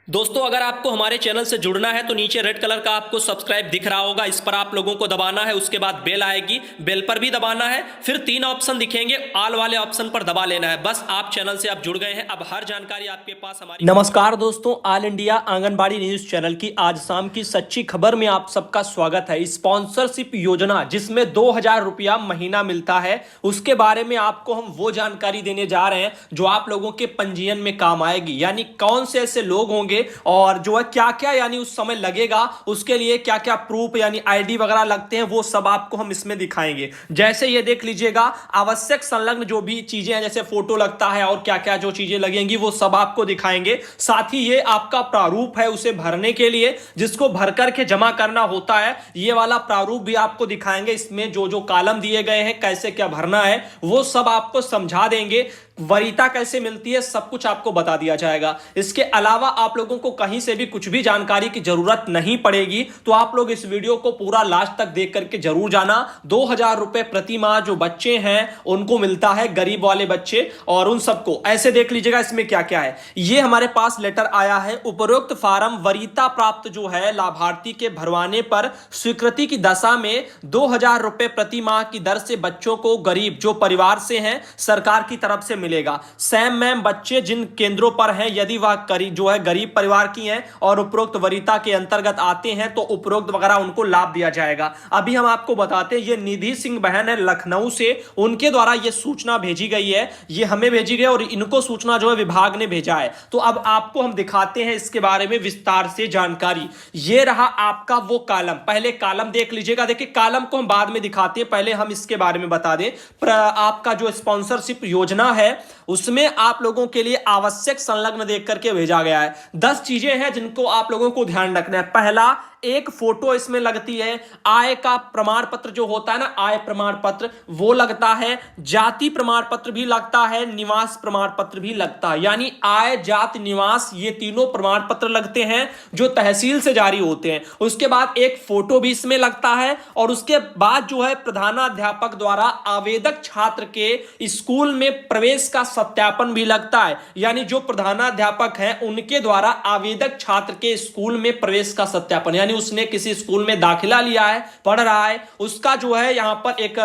दोस्तों, अगर आपको हमारे चैनल से जुड़ना है तो नीचे रेड कलर का आपको सब्सक्राइब दिख रहा होगा, इस पर आप लोगों को दबाना है। उसके बाद बेल आएगी, बेल पर भी दबाना है। फिर 3 ऑप्शन दिखेंगे, ऑल वाले ऑप्शन पर दबा लेना है। बस आप चैनल से आप जुड़ गए हैं, अब हर जानकारी आपके पास हमारी। नमस्कार दोस्तों, all India anganwadi news channel की आज शाम की सच्ची खबर में आप सबका स्वागत है। स्पॉन्सरशिप योजना जिसमें 2000 रुपया महीना मिलता है, उसके बारे में आपको हम वो जानकारी देने जा रहे हैं जो आप लोगों के पंजीयन में काम आएगी। यानी कौन से ऐसे लोग होंगे और जो है क्या क्या यानी उस समय लगेगा, उसके लिए क्या क्या प्रूफ यानी आईडी वगैरह लगते हैं, वो सब आपको हम इसमें दिखाएंगे। जैसे ये देख लीजिएगा, आवश्यक संलग्न जो भी चीजें हैं, जैसे फोटो लगता है और क्या क्या जो चीजें लगेंगी वो सब आपको दिखाएंगे। साथ ही ये आपका प्रारूप है उसे भरने के लिए, जिसको भर करके जमा करना होता है, ये वाला प्रारूप भी आपको दिखाएंगे। इसमें जो जो कॉलम दिए गए हैं, कैसे क्या भरना है, वो सब आपको समझा देंगे। वरीयता कैसे मिलती है, सब कुछ आपको बता दिया जाएगा। इसके अलावा आप लोगों को कहीं से भी कुछ भी जानकारी की जरूरत नहीं पड़ेगी, तो आप लोग इस वीडियो को पूरा लास्ट तक देख करके जरूर जाना। 2000 रुपए प्रति माह जो बच्चे हैं उनको मिलता है, गरीब वाले बच्चे और उन सबको। ऐसे देख लीजिएगा इसमें क्या क्या है। ये हमारे पास लेटर आया है, उपरोक्त फार्म वरीयता प्राप्त जो है लाभार्थी के भरवाने पर स्वीकृति की दशा में 2000 रुपए प्रति माह की दर से बच्चों को गरीब जो परिवार से हैं सरकार की तरफ से मिलेगा। सैम मैम बच्चे जिन केंद्रों पर हैं, यदि वह जो है गरीब परिवार की हैं और उपरोक्त वरीयता के अंतर्गत आते हैं, तो उपरोक्त वगैरह उनको लाभ दिया जाएगा। अभी हम आपको बताते हैं, ये निधि सिंह बहन है लखनऊ से, उनके द्वारा ये सूचना भेजी गई है। ये हमें भेजी गई और इनको सूचना जो है विभाग ने भेजा है। तो अब आपको हम दिखाते हैं इसके बारे में विस्तार से जानकारी। ये रहा आपका वो कॉलम, पहले कॉलम देख लीजिएगा। देखिए कॉलम को हम बाद में दिखाते हैं, पहले हम इसके बारे में बता दें। आपका जो स्पॉन्सरशिप योजना है उसमें आप लोगों के लिए आवश्यक संलग्न देख करके भेजा गया है। 10 चीजें हैं जिनको आप लोगों को ध्यान रखना है। पहला, एक फोटो इसमें लगती है। आय का प्रमाण पत्र जो होता है ना, आय प्रमाण पत्र वो लगता है। जाति प्रमाण पत्र भी लगता है, निवास प्रमाण पत्र भी लगता है। यानी आय, जाति, निवास, ये तीनों प्रमाण पत्र लगते हैं जो तहसील से जारी होते हैं। उसके बाद एक फोटो भी इसमें लगता है और उसके बाद जो है प्रधानाध्यापक द्वारा आवेदक छात्र के स्कूल में प्रवेश का सत्यापन भी लगता है। यानी जो प्रधानाध्यापक हैं उनके द्वारा आवेदक छात्र के स्कूल में प्रवेश का सत्यापन, यानी उसने किसी स्कूल में दाखिला लिया है, पढ़ रहा है, उसका जो है यहां पर एक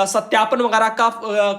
सत्यापन वगैरह का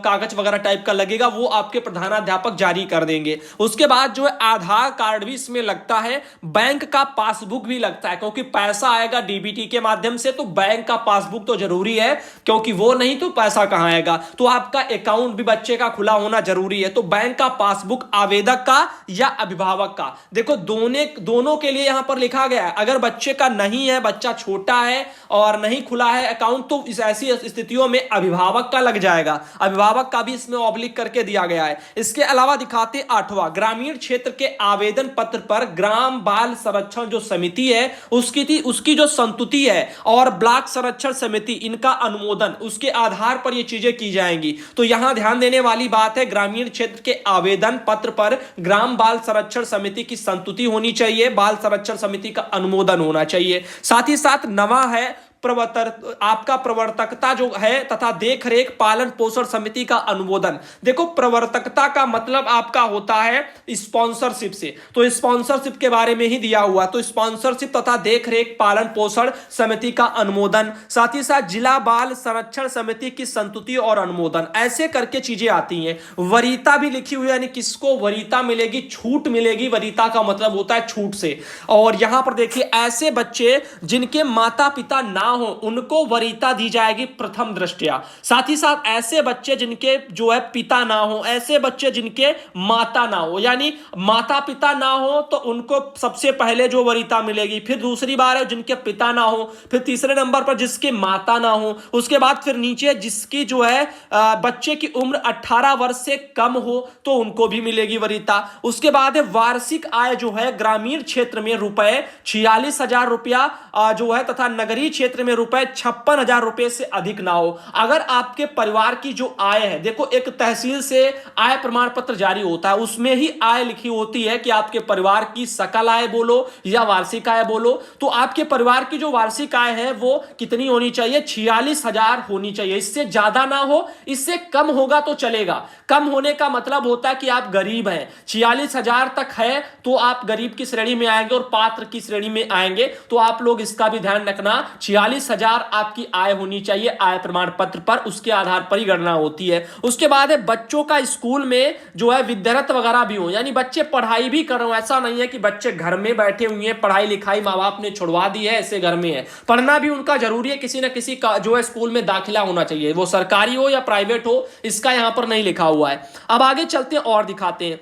कागज वगैरह टाइप का लगेगा, वो आपके प्रधानाध्यापक जारी कर देंगे। उसके बाद जो है आधार कार्ड भी इसमें लगता है, बैंक का पासबुक भी लगता है, क्योंकि पैसा आएगा डीबीटी के माध्यम से, तो बैंक का पासबुक तो जरूरी है, क्योंकि वो नहीं तो पैसा कहां आएगा। तो आपका अकाउंट भी बच्चे का खुला होना जरूरी है। तो बैंक का पासबुक आवेदक का या अभिभावक का, देखो दोनों के लिए यहां पर लिखा गया है। अगर बच्चे का नहीं है, बच्चा छोटा है और नहीं खुला है अकाउंट, तो इस ऐसी स्थितियों में अभिभावक का लग जाएगा। अभिभावक का भी इसमें ऑब्लिक करके दिया गया है। इसके अलावा दिखाते 8वां, ग्रामीण क्षेत्र के आवेदन पत्र पर ग्राम बाल संरक्षण जो समिति है उसकी जो संतुति है और ब्लॉक संरक्षण समिति इनका अनुमोदन, उसके आधार पर ये चीजें की जाएंगी। तो यहां ध्यान देने वाली बात है, ग्रामीण क्षेत्र के आवेदन पत्र पर ग्राम बाल संरक्षण समिति की संतुति होनी चाहिए, बाल संरक्षण समिति का अनुमोदन होना चाहिए। साथ ही साथ नवा है आपका प्रवर्तकता जो है तथा देखरेख पालन पोषण समिति का अनुमोदन। देखो प्रवर्तकता का मतलब आपका होता है स्पॉन्सरशिप से, तो स्पॉन्सरशिप के बारे में ही दिया हुआ। तो स्पॉन्सरशिप तथा देखरेख पालन पोषण समिति का अनुमोदन, साथ ही साथ जिला बाल संरक्षण समिति की संतुति और अनुमोदन, ऐसे करके चीजें आती हैं। वरीयता भी लिखी हुई है, यानी किसको वरीयता मिलेगी, छूट मिलेगी। वरीयता का मतलब होता है छूट से। और यहां पर देखिए ऐसे बच्चे जिनके माता पिता ना हो उनको वरीयता दी जाएगी प्रथम दृष्टया। साथ ही साथ ऐसे बच्चे जिनके जो है पिता ना हो, ऐसे बच्चे जिनके माता ना हो, यानी माता पिता ना हो तो उनको सबसे पहले जो वरीयता मिलेगी। फिर दूसरी बार है जिनके पिता ना हो, फिर तीसरे नंबर पर जिसके माता ना हो, उसके बाद फिर नीचे जिसकी जो है बच्चे की उम्र 18 वर्ष से कम हो तो उनको भी मिलेगी वरीयता। उसके बाद है वार्षिक आय जो है ग्रामीण क्षेत्र में रुपए 46,000 रुपया जो है तथा नगरीय क्षेत्र क्षेत्र में रुपए 56,000 रुपए से अधिक ना हो। अगर आपके परिवार की जो आय है, देखो एक तहसील से आय प्रमाण पत्र जारी होता है, उसमें ही आय लिखी होती है कि आपके परिवार की सकल आय बोलो या वार्षिक आय बोलो, तो आपके परिवार की जो वार्षिक आय है वो कितनी होनी चाहिए? 46,000 होनी चाहिए। इससे ज्यादा ना हो, इससे कम होगा तो चलेगा। कम होने का मतलब होता है कि आप गरीब हैं। 46,000 तक है तो आप गरीब की श्रेणी में आएंगे और पात्र की श्रेणी में आएंगे, तो आप लोग इसका भी ध्यान रखना। 46,000 आपकी आय होनी चाहिए आय प्रमाण पत्र पर, उसके आधार पर ही गणना होती है। उसके बाद है बच्चों का स्कूल में जो है विद्यारत वगैरह भी हो, यानी बच्चे पढ़ाई भी कर रहे हो। ऐसा नहीं है कि बच्चे घर में बैठे हुए हैं, पढ़ाई लिखाई माँ बाप ने छुड़वा दी है, ऐसे घर में है। पढ़ना भी उनका जरूरी है, किसी ना किसी का जो है स्कूल में दाखिला होना चाहिए, वो सरकारी हो या प्राइवेट हो, इसका यहां पर नहीं लिखा हुआ है। अब आगे चलते हैं और दिखाते हैं।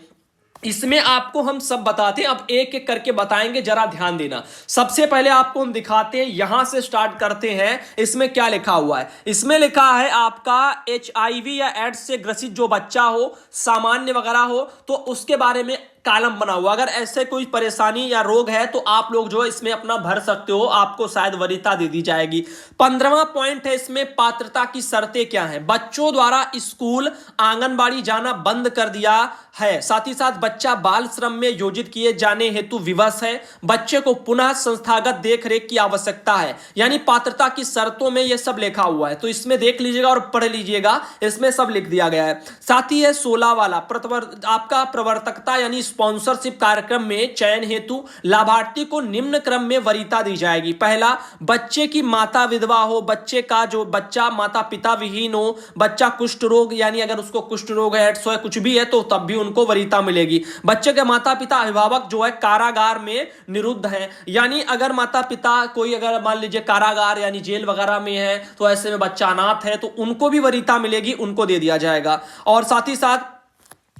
इसमें आपको हम सब बताते हैं, अब एक एक करके बताएंगे, जरा ध्यान देना। सबसे पहले आपको हम दिखाते हैं, यहां से स्टार्ट करते हैं। इसमें क्या लिखा हुआ है? इसमें लिखा है आपका HIV या एड्स से ग्रसित जो बच्चा हो, सामान्य वगैरह हो, तो उसके बारे में कॉलम बना हुआ। अगर ऐसे कोई परेशानी या रोग है तो आप लोग जो है इसमें अपना भर सकते हो, आपको शायद वरीयता दे दी जाएगी। 15वां पॉइंट है इसमें, पात्रता की शर्तें क्या हैं? बच्चों द्वारा स्कूल आंगनबाड़ी जाना बंद कर दिया है, साथ ही साथ बच्चा बाल श्रम में योजित किए जाने हेतु विवश है, बच्चे को पुनः संस्थागत देखरेख की आवश्यकता है। यानी पात्रता की शर्तों में यह सब लिखा हुआ है, तो इसमें देख लीजिएगा और पढ़ लीजिएगा, इसमें सब लिख दिया गया है। साथ ही है 16 वाला, आपका प्रवर्तकता यानी स्पॉन्सरशिप कार्यक्रम में चयन हेतु लाभार्थी को निम्न क्रम में वरीयता दी जाएगी। पहला, बच्चे की माता विधवा हो, बच्चे का जो बच्चा माता पिता विहीन हो, बच्चा कुष्ठ रोग, यानी अगर उसको कुष्ठ रोग है, एड्स है, कुछ भी है, तो तब भी उनको वरीयता मिलेगी। बच्चे के माता पिता अभिभावक जो है कारागार में निरुद्ध हैं, यानी अगर माता पिता कोई अगर मान लीजिए कारागार यानी जेल वगैरह में है, तो ऐसे में बच्चा अनाथ है, तो उनको भी वरीयता मिलेगी, उनको दे दिया जाएगा। और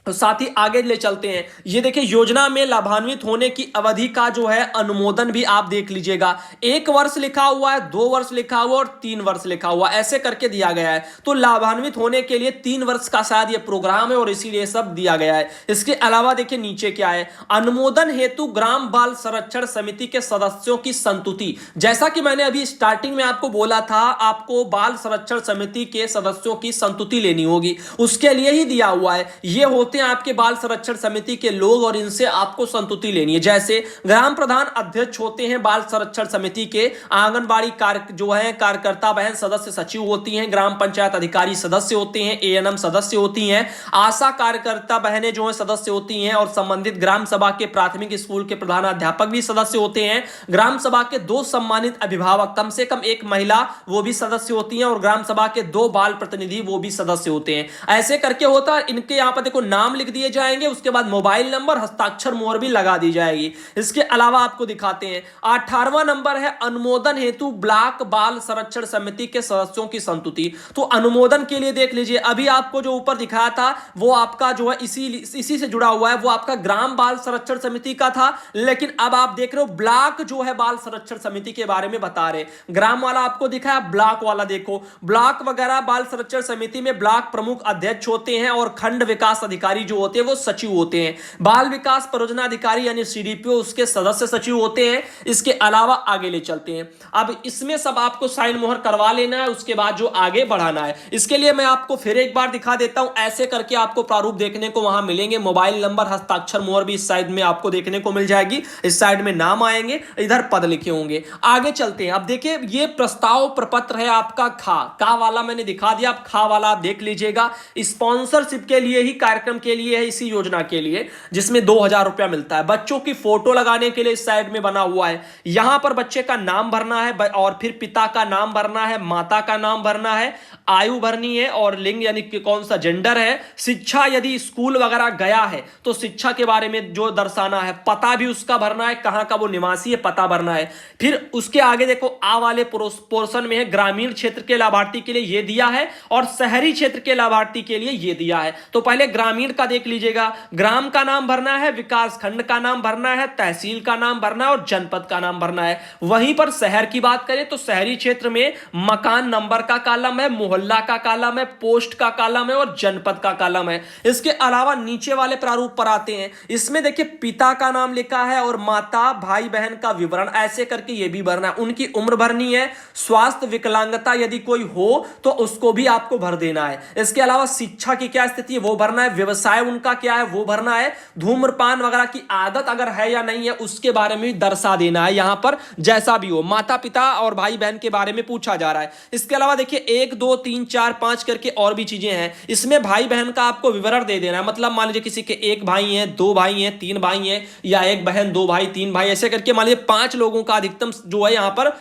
साथ ही आगे ले चलते हैं। ये देखिए, योजना में लाभान्वित होने की अवधि का जो है अनुमोदन भी आप देख लीजिएगा। 1 वर्ष लिखा हुआ है, 2 वर्ष लिखा हुआ और 3 वर्ष लिखा हुआ, ऐसे करके दिया गया है। तो लाभान्वित होने के लिए 3 वर्ष का शायद ये प्रोग्राम है और इसीलिए सब दिया गया है। इसके अलावा देखिए नीचे क्या है, अनुमोदन हेतु ग्राम बाल संरक्षण समिति के सदस्यों की संतुति। जैसा कि मैंने अभी स्टार्टिंग में आपको बोला था, आपको बाल संरक्षण समिति के सदस्यों की संतुति लेनी होगी, उसके लिए ही दिया हुआ है। ये होते हैं आपके बाल संरक्षण समिति के लोग और इनसे आपको संतुति लेनी है। जैसे ग्राम प्रधान अध्यक्ष होते हैं बाल संरक्षण समिति के, आंगनबाड़ी जो है कार्यकर्ता बहन सदस्य सचिव होती हैं, ग्राम पंचायत अधिकारी सदस्य होते हैं, ANM सदस्य होती हैं, आशा कार्यकर्ता बहनें जो है सदस्य होती हैं, और संबंधित ग्राम सभा के प्राथमिक स्कूल के प्रधानाध्यापक भी सदस्य होते हैं। ग्राम सभा के 2 सम्मानित अभिभावक, कम से कम 1 महिला वो भी सदस्य होती हैं, और ग्राम सभा के 2 बाल प्रतिनिधि वो भी सदस्य होते हैं। ऐसे करके होता है। इनके यहां पर देखो नाम लिख दिए जाएंगे, उसके बाद मोबाइल नंबर, हस्ताक्षर मोहर भी लगा दी जाएगी। इसके अलावा आपको दिखाते हैं 18वां नंबर है, अनुमोदन हेतु ब्लॉक बाल संरक्षण समिति के सदस्यों की संतुति। तो अनुमोदन के लिए देख लीजिए, अभी आपको जो ऊपर दिखाया था वो आपका जो है इसी से जुड़ा हुआ है, वो आपका ग्राम बाल संरक्षण समिति का था, लेकिन अब आप देख रहे हो ब्लॉक जो है बाल संरक्षण समिति के बारे में बता रहे। ग्राम वाला आपको दिखाया, ब्लॉक वाला देखो, ब्लॉक वगैरह बाल संरक्षण समिति में ब्लॉक प्रमुख अध्यक्ष होते हैं और खंड विकास अधिकारी जो होते हैं वो सचिव होते हैं। बाल विकास परियोजना अधिकारी यानी CDPO उसके सदस्य सचिव होते हैं। इसके अलावा आगे ले चलते हैं। अब इसमें सब आपको साइन मोहर करवा लेना है, उसके बाद जो आगे बढ़ाना है। इसके लिए मैं आपको फिर एक बार दिखा देता हूं, ऐसे करके आपको प्रारूप देखने को वहां मिलेंगे। मोबाइल नंबर, हस्ताक्षर मोहर भी इस साइड में आपको देखने को मिल जाएगी, इस साइड में नाम आएंगे, इधर पद लिखे होंगे। आगे चलते हैं। अब देखिए, ये प्रस्ताव प्रपत्र है आपका खा वाला मैंने दिखा दिया, आप खा वाला आप देख लीजिएगा। स्पॉन्सरशिप के लिए ही, कार्यक्रम के लिए है, इसी योजना के लिए, जिसमें 2,000 रुपया मिलता है। बच्चों की फोटो लगाने के लिए इस साइड में बना हुआ है। यहां पर बच्चे का नाम भरना है और फिर पिता का नाम भरना है, माता का नाम भरना है, आयु भरनी है और लिंग यानी कि कौन सा जेंडर है। शिक्षा यदि स्कूल वगैरह गया है तो शिक्षा के बारे में जो दर्शाना है, पता भी उसका भरना है, कहां का वो निवासी है पता भरना है। फिर उसके आगे देखो, आ वाले पोर्शन में है ग्रामीण क्षेत्र के लाभार्थी के लिए ये दिया है और शहरी क्षेत्र के लाभार्थी के लिए ये दिया है। तो पहले ग्रामीण का देख लीजिएगा, ग्राम का नाम भरना है, विकास खंड का नाम भरना है, तहसील का नाम भरना है और जनपद का नाम भरना है। वहीं पर शहर की बात करें तो शहरी क्षेत्र में मकान नंबर का कॉलम है, मोहल्ला का कॉलम है, पोस्ट का कॉलम है और जनपद का कॉलम है। इसके अलावा नीचे वाले प्रारूप पर आते हैं, इसमें देखिए पिता का नाम लिखा है और माता भाई बहन का विवरण ऐसे करके ये भी भरना है। उनकी उम्र भरनी है, स्वास्थ्य विकलांगता यदि कोई हो तो उसको भी आपको भर देना है। इसके अलावा शिक्षा की क्या स्थिति है वो भरना है, व्यवसाय उनका क्या है वो भरना है, धूम्रपान वगैरह की आदत अगर है या नहीं है उसके बारे में दर्शा देना है। यहां पर जैसा भी हो, माता पिता और भाई बहन के बारे में पूछा जा रहा है। इसके अलावा देखिए 1 2 3 4 5 करके और भी चीजें हैं। इसमें भाई बहन का आपको विवरण दे देना है, मतलब मान लीजिए किसी के 1 भाई है, 2 भाई हैं, 3 भाई हैं, या 1 बहन 2 भाई 3 भाई, ऐसे करके मान लीजिए 5 लोगों का अधिकतम जो है यहां पर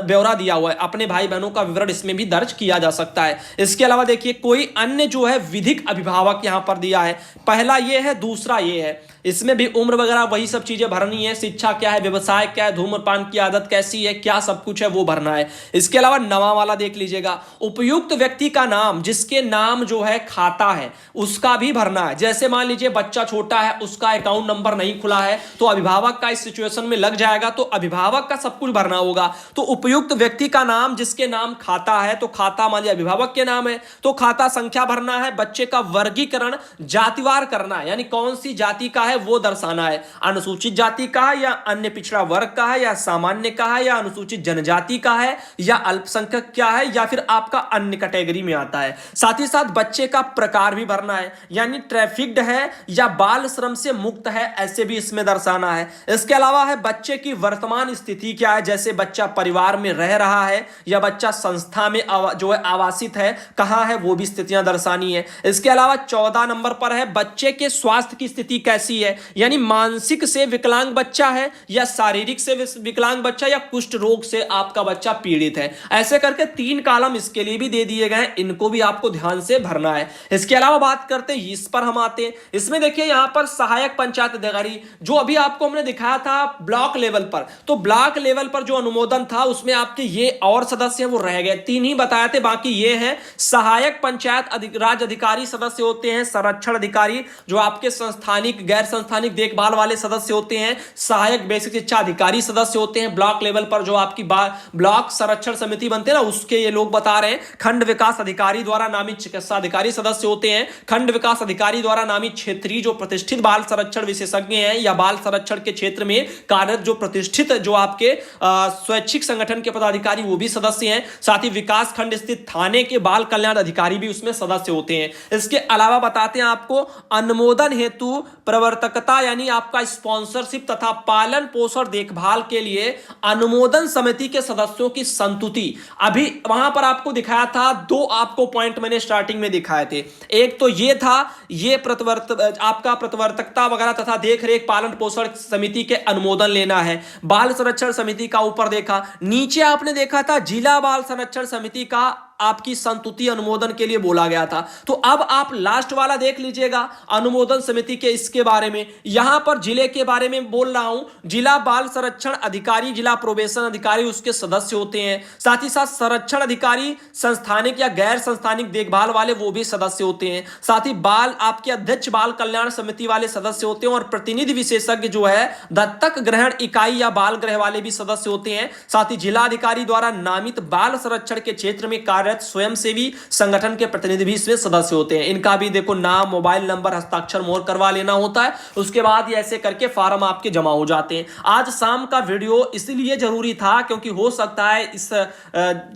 ब्यौरा दिया हुआ है। अपने भाई बहनों का विवरण इसमें भी दर्ज किया जा सकता है। इसके अलावा देखिए कोई अन्य जो है विधिक अभिभावक यहां पर दिया है। पहला ये है, दूसरा ये है, इसमें भी उम्र वगैरह वही सब चीजें भरनी है। शिक्षा क्या है, व्यवसाय क्या है, धूम्रपान की आदत कैसी है, क्या सब कुछ है वो भरना है। इसके अलावा नवा वाला देख लीजिएगा, उपयुक्त व्यक्ति का नाम, जिसके नाम जो है खाता है उसका भी भरना है। जैसे मान लीजिए बच्चा छोटा है, उसका अकाउंट नंबर नहीं खुला है तो अभिभावक का इस सिचुएशन में लग जाएगा, तो अभिभावक का सब कुछ भरना होगा। तो उपयुक्त व्यक्ति का नाम, जिसके नाम खाता है, तो खाता मान लीजिए अभिभावक के नाम है तो खाता संख्या भरना है। बच्चे का वर्गीकरण जातिवार करना है, यानी कौन सी जाति का है वो दर्शाना है, अनुसूचित जाति का है या अन्य पिछड़ा वर्ग का है या सामान्य का है या अनुसूचित जनजाति का है या अल्पसंख्यक क्या है या फिर आपका अन्य कैटेगरी में आता है। साथ ही साथ बच्चे का प्रकार भी भरना है, यानी ट्रैफिक्ड है या बाल श्रम से मुक्त है, ऐसे भी इसमें दर्शाना है। इसके अलावा है बच्चे की वर्तमान स्थिति क्या है, जैसे बच्चा परिवार में रह रहा है या बच्चा संस्था में जो है आवासित है, कहां है, वो भी स्थितियां दर्शानी है। इसके अलावा 14 नंबर पर है बच्चे के स्वास्थ्य की स्थिति कैसी है, यानी मानसिक से विकलांग बच्चा है या शारीरिक से विकलांग बच्चा या कुष्ठ रोग से आपका बच्चा पीड़ित है। ऐसे करके 3 कॉलम इसके लिए भी दे दिए गए हैं, इनको भी आपको ध्यान से भरना है। इसके अलावा बात करते हैं, इस पर हम आते हैं। इसमें देखिए यहां पर सहायक पंचायत अधिकारी, जो अभी आपको हमने दिखाया था ब्लॉक लेवल पर, तो ब्लॉक लेवल पर जो अनुमोदन था उसमें आपके ये और सदस्य हैं वो रह गए, 3 ही बताए थे, बाकी ये हैं सहायक पंचायत राज अधिकारी सदस्य होते हैं, संरक्षण अधिकारी जो आपके संस्थानिक गैर संस्थानिक देखभाल वाले सदस्य होते हैं, सहायक बेसिक शिक्षा अधिकारी सदस्य होते हैं। ब्लॉक लेवल पर जो आपकी ब्लॉक संरक्षण समिति बनते हैं ना, उसके ये लोग बता रहे हैं। खंड विकास अधिकारी द्वारा नामित चिकित्सा अधिकारी सदस्य होते हैं। खंड विकास अधिकारी द्वारा नामित क्षेत्रीय जो प्रतिष्ठित बाल संरक्षण विशेषज्ञ हैं या बाल संरक्षण के क्षेत्र में कार्यरत जो प्रतिष्ठित जो आपके स्वैच्छिक संगठन के पदाधिकारी वो भी सदस्य हैं। साथ ही विकास खंड स्थित थाने के बाल कल्याण अधिकारी भी उसमें सदस्य होते हैं। इसके अलावा बताते हैं आपको अनुमोदन हेतु प्रवर्तकता, यानी आपका स्पॉन्सरशिप तथा पालन पोषण देखभाल के लिए अनुमोदन समिति के सदस्यों की संतुति। अभी वहां पर आपको दिखाया था 2 आपको पॉइंट मैंने स्टार्टिंग में दिखाए थे। एक तो ये था, ये आपका प्रवर्तकता वगैरह तथा देखरेख पालन पोषण समिति के अनुमोदन लेना है। बाल संरक्षण समिति का ऊपर देखा, नीचे आपने देखा था जिला बाल संरक्षण समिति का आपकी संतुति अनुमोदन के लिए बोला गया था। तो अब आप लास्ट वाला देख लीजिएगा अनुमोदन समिति के इसके बारे में। यहां पर जिले के बारे में बोल रहा हूं, जिला बाल संरक्षण अधिकारी, जिला प्रोबेशन अधिकारी उसके सदस्य होते हैं। साथ ही साथ संरक्षण अधिकारी संस्थानिक या गैर संस्थानिक देखभाल वाले वो भी सदस्य होते हैं। साथ ही बाल आपके अध्यक्ष बाल कल्याण समिति वाले सदस्य होते हैं और प्रतिनिधि विशेषज्ञ जो है दत्तक ग्रहण इकाई या बाल गृह वाले भी सदस्य होते हैं। साथ ही जिला अधिकारी द्वारा नामित बाल संरक्षण के क्षेत्र में कार्य स्वयंसेवी संगठन के प्रतिनिधि भी इसमें सदस्य होते हैं। इनका भी देखो नाम, मोबाइल नंबर, हस्ताक्षर मोहर करवा लेना होता है। उसके बाद ये ऐसे करके फॉर्म आपके जमा हो जाते हैं। आज शाम का वीडियो इसलिए जरूरी था क्योंकि हो सकता है इस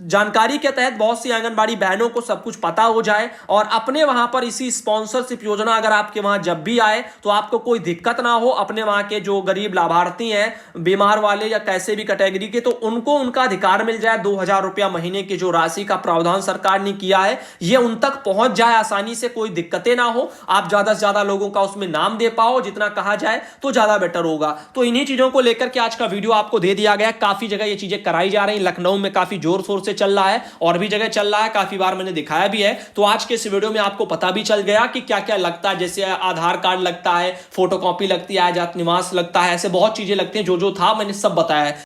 जानकारी के तहत बहुत सी आंगनबाड़ी बहनों को सब कुछ पता हो जाए और अपने वहां पर इसी स्पॉन्सरशिप योजना अगर आपके वहां जब भी आए तो आपको कोई दिक्कत ना हो। अपने वहां के जो गरीब लाभार्थी हैं, बीमार वाले या कैसे भी कैटेगरी के, तो उनको उनका अधिकार मिल जाए। 2000 रुपया महीने की जो राशि का प्रावधान सरकार ने किया है ये उन तक पहुंच जाए आसानी से, कोई दिक्कतें ना हो, आप ज्यादा से ज्यादा लोगों का उसमें नाम दे पाओ, जितना कहा जाए तो ज्यादा बेटर होगा। तो इन्हीं चीजों को लेकर के आज का वीडियो आपको दे दिया गया। काफी जगह ये चीजें कराई जा रही, लखनऊ में काफी जोर शोर से चल रहा है और भी जगह चल रहा है, काफी बार मैंने दिखाया भी है। तो आज के इस वीडियो में आपको पता भी चल गया कि क्या क्या लगता है, जैसे आधार कार्ड लगता है, फोटोकॉपी लगती है, जात निवास लगता है, ऐसे बहुत चीजें लगती हैं। जो जो था मैंने सब बताया है।